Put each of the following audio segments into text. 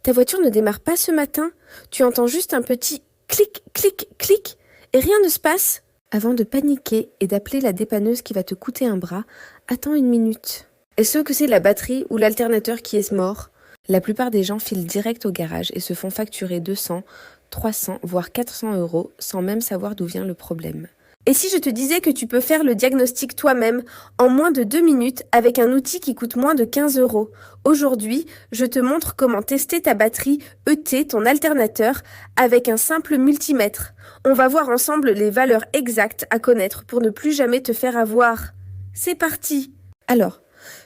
Ta voiture ne démarre pas ce matin? Tu entends juste un petit clic, clic, clic et rien ne se passe? Avant de paniquer et d'appeler la dépanneuse qui va te coûter un bras, attends une minute. Est-ce que c'est la batterie ou l'alternateur qui est mort? La plupart des gens filent direct au garage et se font facturer 200, 300, voire 400 euros sans même savoir d'où vient le problème. Et si je te disais que tu peux faire le diagnostic toi-même en moins de 2 minutes avec un outil qui coûte moins de 15 euros? Aujourd'hui, je te montre comment tester ta batterie ET, ton alternateur, avec un simple multimètre. On va voir ensemble les valeurs exactes à connaître pour ne plus jamais te faire avoir. C'est parti! Alors,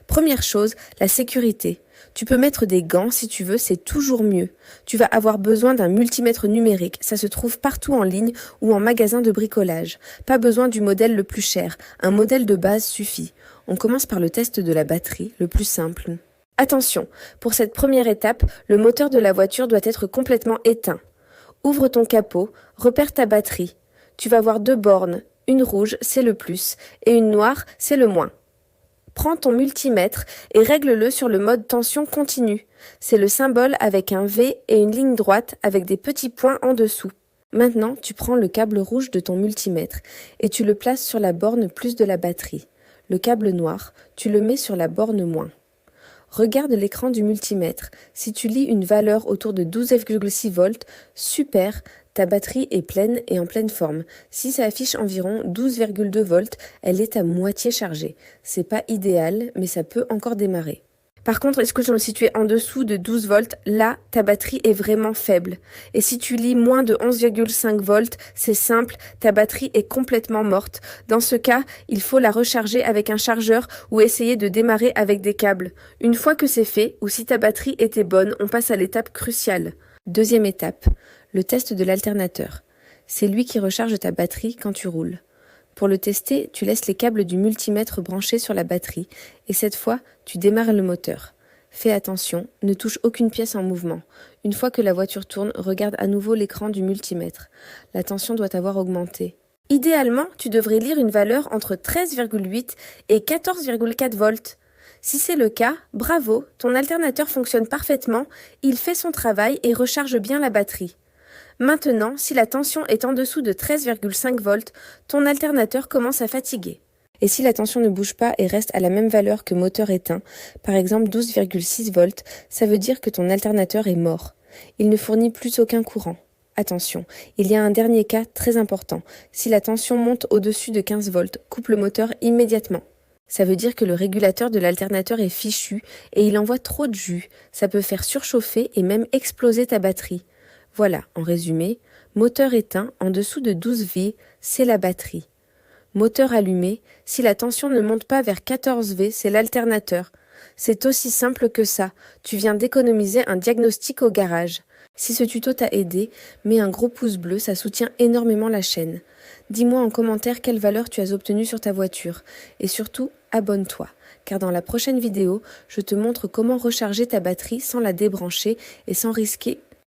première chose, la sécurité. Tu peux mettre des gants si tu veux, c'est toujours mieux. Tu vas avoir besoin d'un multimètre numérique, ça se trouve partout en ligne ou en magasin de bricolage. Pas besoin du modèle le plus cher, un modèle de base suffit. On commence par le test de la batterie, le plus simple. Attention, pour cette première étape, le moteur de la voiture doit être complètement éteint. Ouvre ton capot, repère ta batterie. Tu vas voir 2 bornes, une rouge, c'est le plus, et une noire, c'est le moins. Prends ton multimètre et règle-le sur le mode tension continue. C'est le symbole avec un V et une ligne droite avec des petits points en dessous. Maintenant, tu prends le câble rouge de ton multimètre et tu le places sur la borne plus de la batterie. Le câble noir, tu le mets sur la borne moins. Regarde l'écran du multimètre. Si tu lis une valeur autour de 12,6 volts, super, ta batterie est pleine et en pleine forme. Si ça affiche environ 12,2 volts, elle est à moitié chargée. C'est pas idéal, mais ça peut encore démarrer. Par contre, est-ce que je me situe en dessous de 12 volts? Là, ta batterie est vraiment faible. Et si tu lis moins de 11,5 volts, c'est simple, ta batterie est complètement morte. Dans ce cas, il faut la recharger avec un chargeur ou essayer de démarrer avec des câbles. Une fois que c'est fait, ou si ta batterie était bonne, on passe à l'étape cruciale. Deuxième étape, le test de l'alternateur. C'est lui qui recharge ta batterie quand tu roules. Pour le tester, tu laisses les câbles du multimètre branchés sur la batterie et cette fois, tu démarres le moteur. Fais attention, ne touche aucune pièce en mouvement. Une fois que la voiture tourne, regarde à nouveau l'écran du multimètre. La tension doit avoir augmenté. Idéalement, tu devrais lire une valeur entre 13,8 et 14,4 volts. Si c'est le cas, bravo, ton alternateur fonctionne parfaitement, il fait son travail et recharge bien la batterie. Maintenant, si la tension est en dessous de 13,5 volts, ton alternateur commence à fatiguer. Et si la tension ne bouge pas et reste à la même valeur que moteur éteint, par exemple 12,6 volts, ça veut dire que ton alternateur est mort. Il ne fournit plus aucun courant. Attention, il y a un dernier cas très important. Si la tension monte au-dessus de 15 volts, coupe le moteur immédiatement. Ça veut dire que le régulateur de l'alternateur est fichu et il envoie trop de jus. Ça peut faire surchauffer et même exploser ta batterie. Voilà, en résumé, moteur éteint en dessous de 12 V, c'est la batterie. Moteur allumé, si la tension ne monte pas vers 14 V, c'est l'alternateur. C'est aussi simple que ça, tu viens d'économiser un diagnostic au garage. Si ce tuto t'a aidé, mets un gros pouce bleu, ça soutient énormément la chaîne. Dis-moi en commentaire quelle valeur tu as obtenue sur ta voiture. Et surtout, abonne-toi, car dans la prochaine vidéo, je te montre comment recharger ta batterie sans la débrancher et sans risquer